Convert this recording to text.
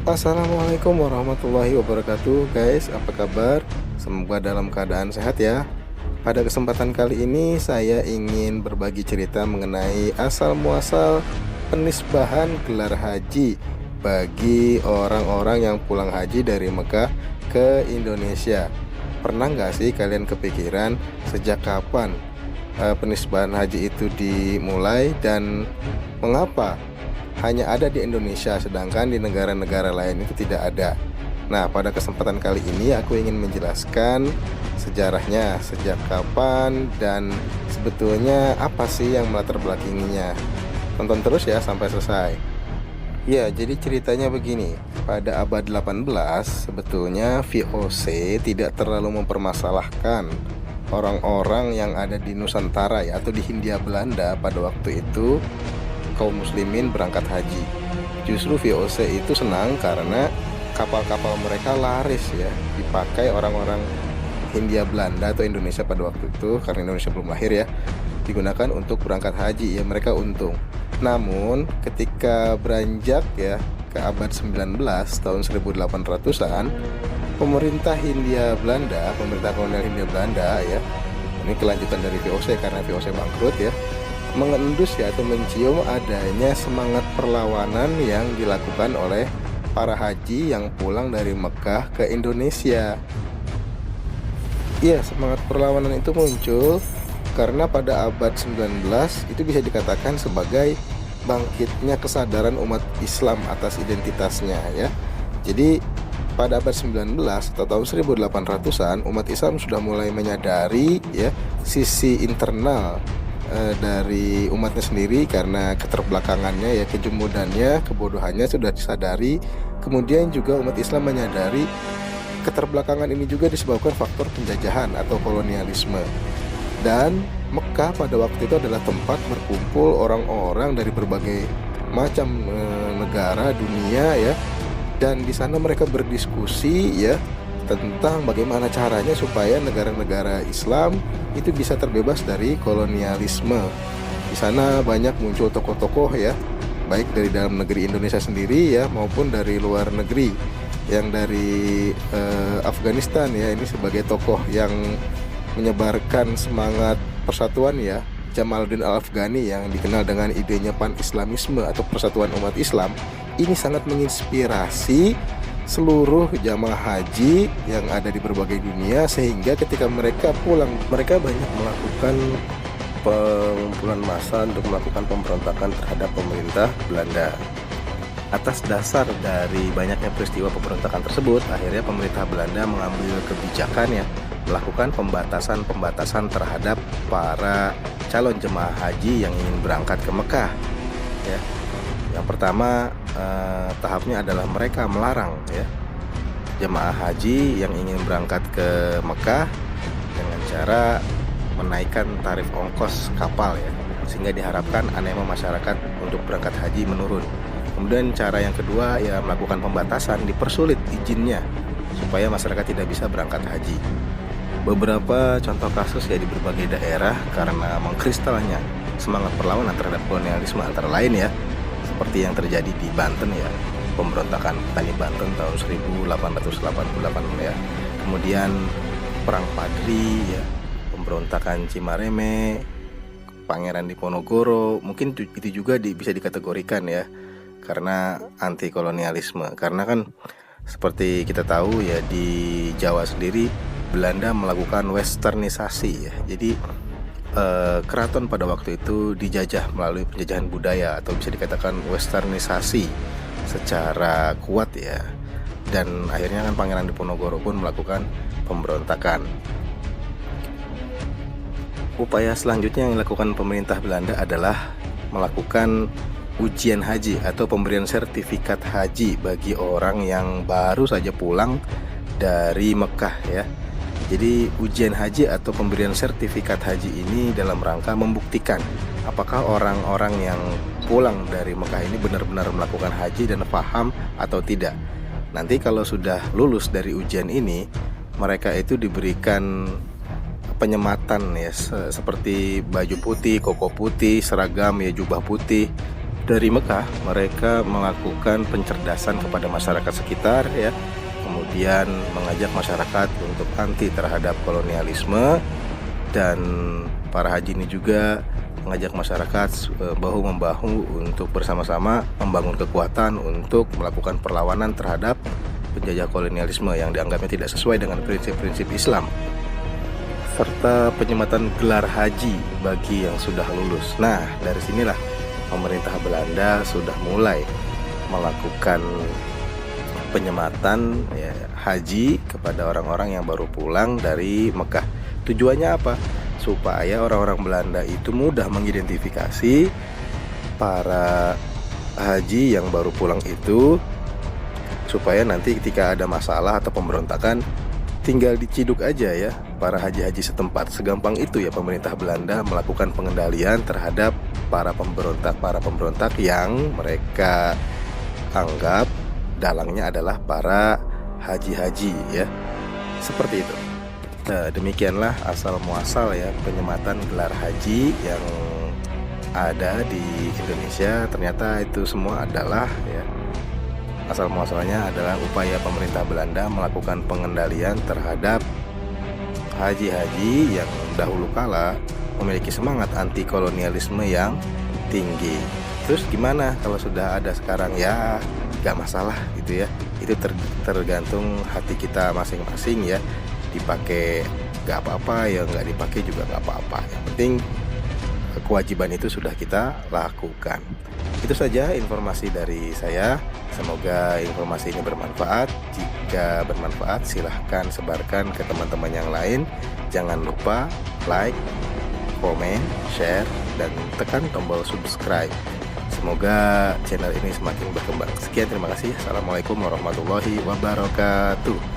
Assalamualaikum warahmatullahi wabarakatuh guys, apa kabar? Semoga dalam keadaan sehat ya. Pada kesempatan kali ini saya ingin berbagi cerita mengenai asal muasal penisbahan gelar haji bagi orang-orang yang pulang haji dari Mekah ke Indonesia. Pernah nggak sih kalian kepikiran sejak kapan penisbahan haji itu dimulai dan mengapa hanya ada di Indonesia sedangkan di negara-negara lain itu tidak ada? Nah, pada kesempatan kali ini aku ingin menjelaskan sejarahnya, sejak kapan dan sebetulnya apa sih yang melatar belakanginya. Tonton terus ya sampai selesai. Ya, jadi ceritanya begini. Pada abad 18 sebetulnya VOC tidak terlalu mempermasalahkan orang-orang yang ada di Nusantara ya, atau di Hindia Belanda pada waktu itu kaum muslimin berangkat haji. Justru VOC itu senang karena kapal-kapal mereka laris ya, dipakai orang-orang Hindia Belanda atau Indonesia pada waktu itu, karena Indonesia belum lahir ya, digunakan untuk berangkat haji ya, mereka untung. Namun ketika beranjak ya ke abad 19 tahun 1800-an, pemerintah Hindia Belanda, pemerintah kolonial Hindia Belanda ya, ini kelanjutan dari VOC karena VOC bangkrut ya, mengendus ya atau mencium adanya semangat perlawanan yang dilakukan oleh para haji yang pulang dari Mekah ke Indonesia. Iya, semangat perlawanan itu muncul karena pada abad 19 itu bisa dikatakan sebagai bangkitnya kesadaran umat Islam atas identitasnya ya. Jadi pada abad 19 atau tahun 1800-an umat Islam sudah mulai menyadari ya sisi internal dari umatnya sendiri, karena keterbelakangannya ya, kejumudannya, kebodohannya sudah disadari. Kemudian juga umat Islam menyadari keterbelakangan ini juga disebabkan faktor penjajahan atau kolonialisme. Dan Mekah pada waktu itu adalah tempat berkumpul orang-orang dari berbagai macam negara dunia ya. Dan di sana mereka berdiskusi ya tentang bagaimana caranya supaya negara-negara Islam itu bisa terbebas dari kolonialisme. Di sana banyak muncul tokoh-tokoh ya, baik dari dalam negeri Indonesia sendiri ya maupun dari luar negeri. Yang dari Afghanistan ya, ini sebagai tokoh yang menyebarkan semangat persatuan ya, Jamaluddin Al-Afghani yang dikenal dengan idenya pan-islamisme atau persatuan umat Islam. Ini sangat menginspirasi seluruh jamaah haji yang ada di berbagai dunia, sehingga ketika mereka pulang mereka banyak melakukan pengumpulan massa untuk melakukan pemberontakan terhadap pemerintah Belanda. Atas dasar dari banyaknya peristiwa pemberontakan tersebut, akhirnya pemerintah Belanda mengambil kebijakan ya, melakukan pembatasan terhadap para calon jemaah haji yang ingin berangkat ke Mekah ya. Yang pertama tahapnya adalah mereka melarang ya jemaah haji yang ingin berangkat ke Mekah dengan cara menaikkan tarif ongkos kapal ya, sehingga diharapkan animo masyarakat untuk berangkat haji menurun. Kemudian cara yang kedua ya, melakukan pembatasan, dipersulit izinnya supaya masyarakat tidak bisa berangkat haji. Beberapa contoh kasus ya di berbagai daerah karena mengkristalnya semangat perlawanan terhadap kolonialisme antara lain ya, seperti yang terjadi di Banten ya, pemberontakan petani Banten tahun 1888 ya. Kemudian Perang Padri ya, pemberontakan Cimareme, Pangeran Diponegoro, mungkin itu juga bisa dikategorikan ya, karena anti kolonialisme. Karena kan seperti kita tahu ya, di Jawa sendiri Belanda melakukan westernisasi ya. Jadi keraton pada waktu itu dijajah melalui penjajahan budaya atau bisa dikatakan westernisasi secara kuat ya. Dan akhirnya kan Pangeran Diponegoro pun melakukan pemberontakan. Upaya selanjutnya yang dilakukan pemerintah Belanda adalah melakukan ujian haji atau pemberian sertifikat haji bagi orang yang baru saja pulang dari Mekah ya. Jadi ujian haji atau pemberian sertifikat haji ini dalam rangka membuktikan apakah orang-orang yang pulang dari Mekah ini benar-benar melakukan haji dan paham atau tidak. Nanti kalau sudah lulus dari ujian ini, mereka itu diberikan penyematan ya, seperti baju putih, koko putih, seragam ya, jubah putih, dari Mekah, mereka melakukan pencerdasan kepada masyarakat sekitar ya. Kemudian mengajak masyarakat untuk anti terhadap kolonialisme, dan para haji ini juga mengajak masyarakat bahu-membahu untuk bersama-sama membangun kekuatan untuk melakukan perlawanan terhadap penjajah kolonialisme yang dianggapnya tidak sesuai dengan prinsip-prinsip Islam, serta penyematan gelar haji bagi yang sudah lulus. Nah, dari sinilah pemerintah Belanda sudah mulai melakukan penyematan ya, haji kepada orang-orang yang baru pulang dari Mekah. Tujuannya apa? Supaya orang-orang Belanda itu mudah mengidentifikasi para haji yang baru pulang itu, supaya nanti ketika ada masalah atau pemberontakan tinggal diciduk aja ya para haji-haji setempat. Segampang itu ya pemerintah Belanda melakukan pengendalian terhadap para pemberontak yang mereka anggap dalangnya adalah para haji-haji ya. Seperti itu. Nah, demikianlah asal muasal ya penyematan gelar haji yang ada di Indonesia. Ternyata itu semua adalah ya, asal muasalnya adalah upaya pemerintah Belanda melakukan pengendalian terhadap haji-haji yang dahulu kala memiliki semangat anti kolonialisme yang tinggi. Terus gimana kalau sudah ada sekarang? Ya gak masalah gitu ya. Itu tergantung hati kita masing-masing ya. Dipakai gak apa-apa, ya gak dipakai juga gak apa-apa. Yang penting kewajiban itu sudah kita lakukan. Itu saja informasi dari saya. Semoga informasi ini bermanfaat. Jika bermanfaat, silahkan sebarkan ke teman-teman yang lain. Jangan lupa like, komen, share, dan tekan tombol subscribe. Semoga channel ini semakin berkembang. Sekian, terima kasih. Assalamualaikum warahmatullahi wabarakatuh.